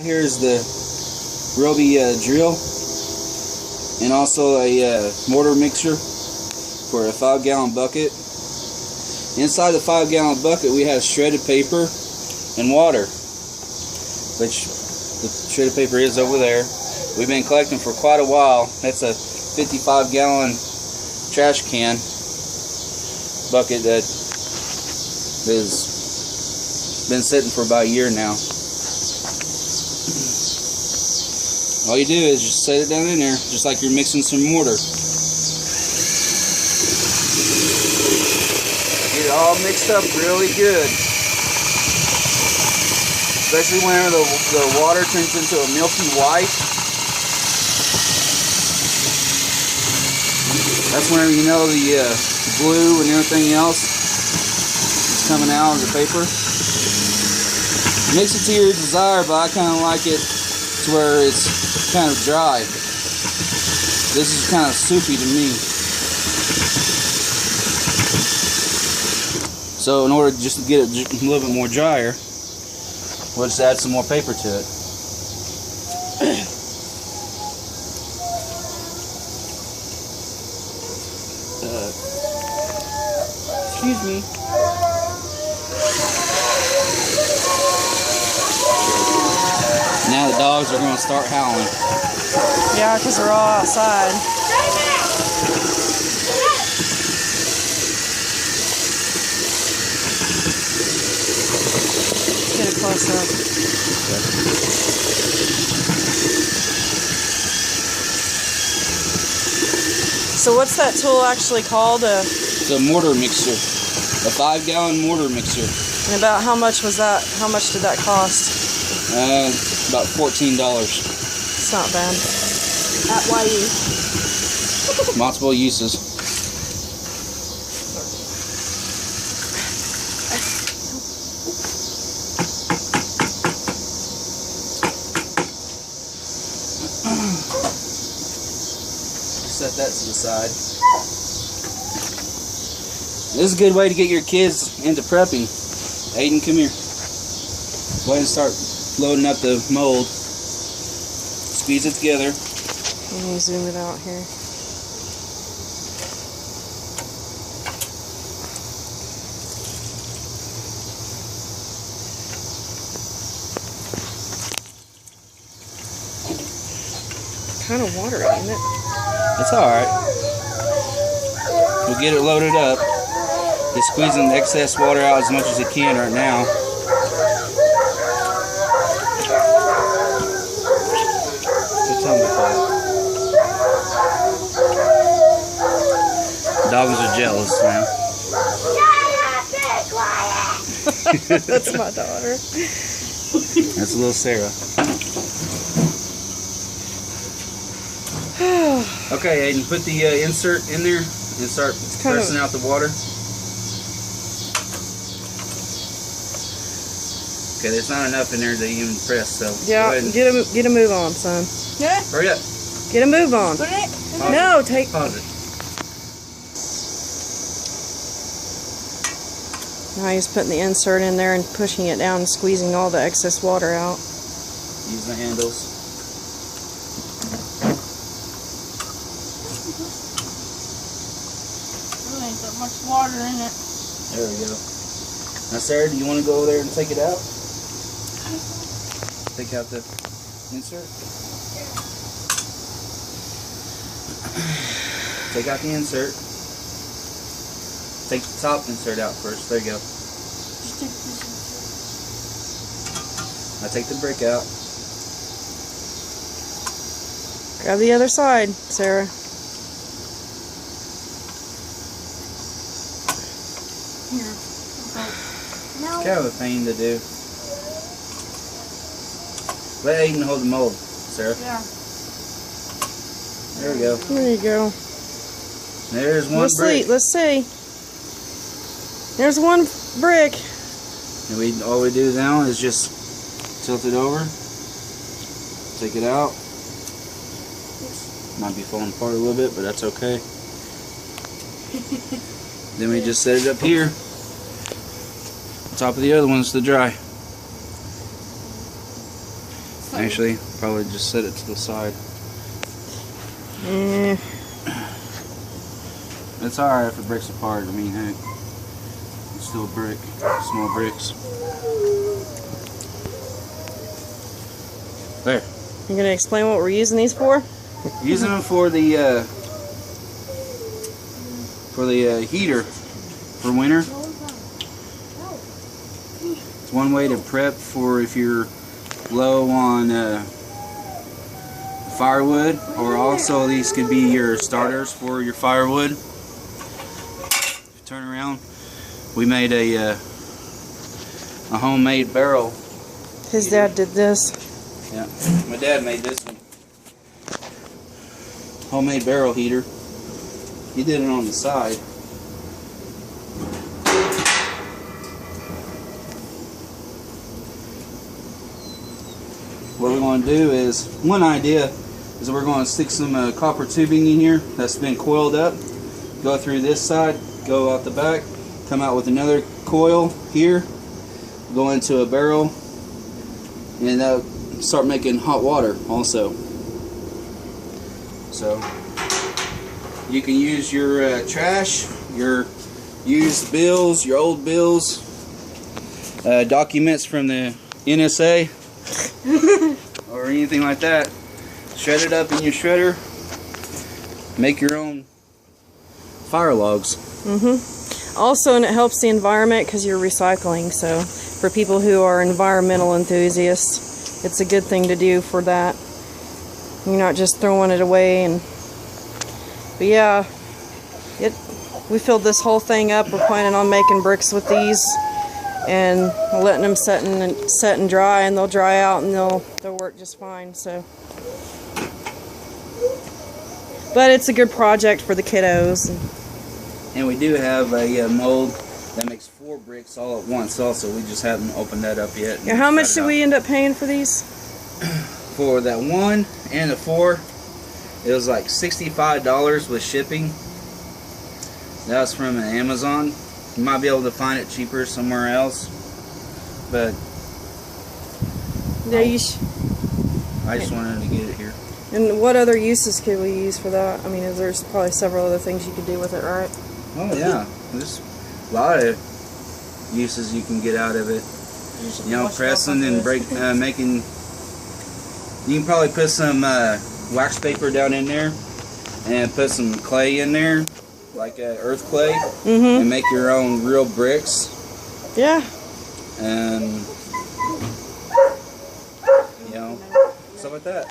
Here's the Roby drill and also a mortar mixer for a 5-gallon bucket. Inside the 5-gallon bucket we have shredded paper and water, which the shredded paper is over there. We've been collecting for quite a while. That's a 55-gallon trash can bucket that has been sitting for about a year now. All you do is just set it down in there, just like you're mixing some mortar. Get it all mixed up really good. Especially whenever the water turns into a milky white. That's whenever you know the glue and everything else is coming out of the paper. Mix it to your desire, but I kind of like it to where it's kind of dry. This is kind of soupy to me. So in order just to get it a little bit more drier, we'll just add some more paper to it. Excuse me. Now the dogs are going to start howling. Yeah, because they're all outside. Let's get a close up. So what's that tool actually called? It's a mortar mixer. A 5-gallon mortar mixer. And about how much was that? How much did that cost? About $14. It's not bad. At YU. Multiple uses. Set that to the side. This is a good way to get your kids into prepping. Aiden, come here. Go ahead and start loading up the mold. Squeeze it together. Let me zoom it out here. Kind of watery, isn't it? It's alright. We'll get it loaded up. It's squeezing the excess water out as much as it can right now. Dogs are jealous now. That's my daughter. That's little Sarah. Okay, Aiden, put the insert in there and start pressing out the water. Okay, there's not enough in there to even press, so yeah, get a move on, son. Yeah. Hurry up. Get a move on. Put it. No, take. Pause it. Now he's putting the insert in there and pushing it down and squeezing all the excess water out. Use the handles. There ain't that much water in it. There we go. Now, Sarah, do you want to go over there and take it out? Take out the insert. Take out the insert. Take the top insert out first. There you go. Just take this insert. Now take the brick out. Grab the other side, Sarah. Here. Okay. No. It's kind of a pain to do. Let Aiden hold the mold, Sarah. Yeah. There we go. There you go. There's one brick. Let's see. There's one brick. And all we do now is just tilt it over, take it out. Might be falling apart a little bit, but that's okay. Then we just set it up here, on top of the other ones to dry. Actually, probably just set it to the side. Yeah. It's alright if it breaks apart. I mean, heck, it's still a brick, small bricks. There. You gonna explain what we're using these for? Using them for the heater for winter. It's one way to prep for if you're low on firewood, or also these could be your starters for your firewood. If you turn around, we made a homemade barrel. His dad did this. Yeah, my dad made this one. Homemade barrel heater. He did it on the side. What we're going to do is, one idea is that we're going to stick some copper tubing in here that's been coiled up. Go through this side, go out the back, come out with another coil here, go into a barrel, and that'll start making hot water also. So you can use your trash, your used bills, your old bills, documents from the NSA or anything like that. Shred it up in your shredder. Make your own fire logs. Also, and it helps the environment because you're recycling. So for people who are environmental enthusiasts, it's a good thing to do for that. You're not just throwing it away. But yeah, we filled this whole thing up. We're planning on making bricks with these and letting them set and dry, and they'll dry out and they'll work just fine. So, but it's a good project for the kiddos. And we do have a mold that makes 4 bricks all at once also. We just haven't opened that up yet. Yeah, how much did we end up paying for these? For that 1 and the 4, it was like $65 with shipping. That was from Amazon. You might be able to find it cheaper somewhere else, but Yeah, I just wanted to get it here. And what other uses could we use for that? I mean, there's probably several other things you could do with it, right? Oh yeah, there's a lot of uses you can get out of it. You know, pressing and making. You can probably put some wax paper down in there and put some clay in there, like earth clay, and make your own real bricks. Yeah. And you know, stuff like that.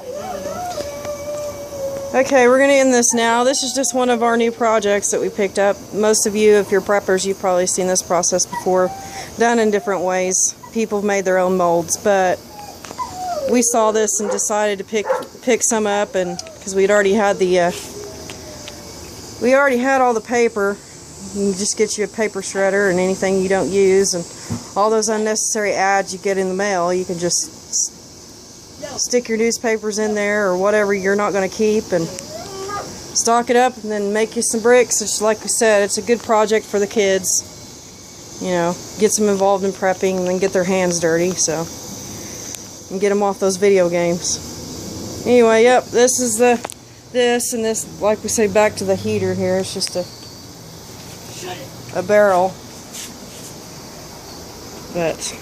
Okay, we're going to end this now. This is just one of our new projects that we picked up. Most of you, if you're preppers, you've probably seen this process before, done in different ways. People have made their own molds, but we saw this and decided to pick some up, and because we'd already had all the paper. You can just get you a paper shredder and anything you don't use, and all those unnecessary ads you get in the mail, you can just stick your newspapers in there or whatever you're not going to keep and stock it up, and then make you some bricks. It's like we said, it's a good project for the kids. You know, gets them involved in prepping and then get their hands dirty, so, and get them off those video games. Anyway, yep, this is this, like we say, back to the heater here. It's just a barrel, but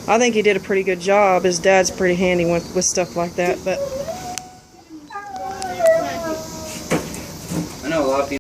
I think he did a pretty good job. His dad's pretty handy with stuff like that, but I know a lot of people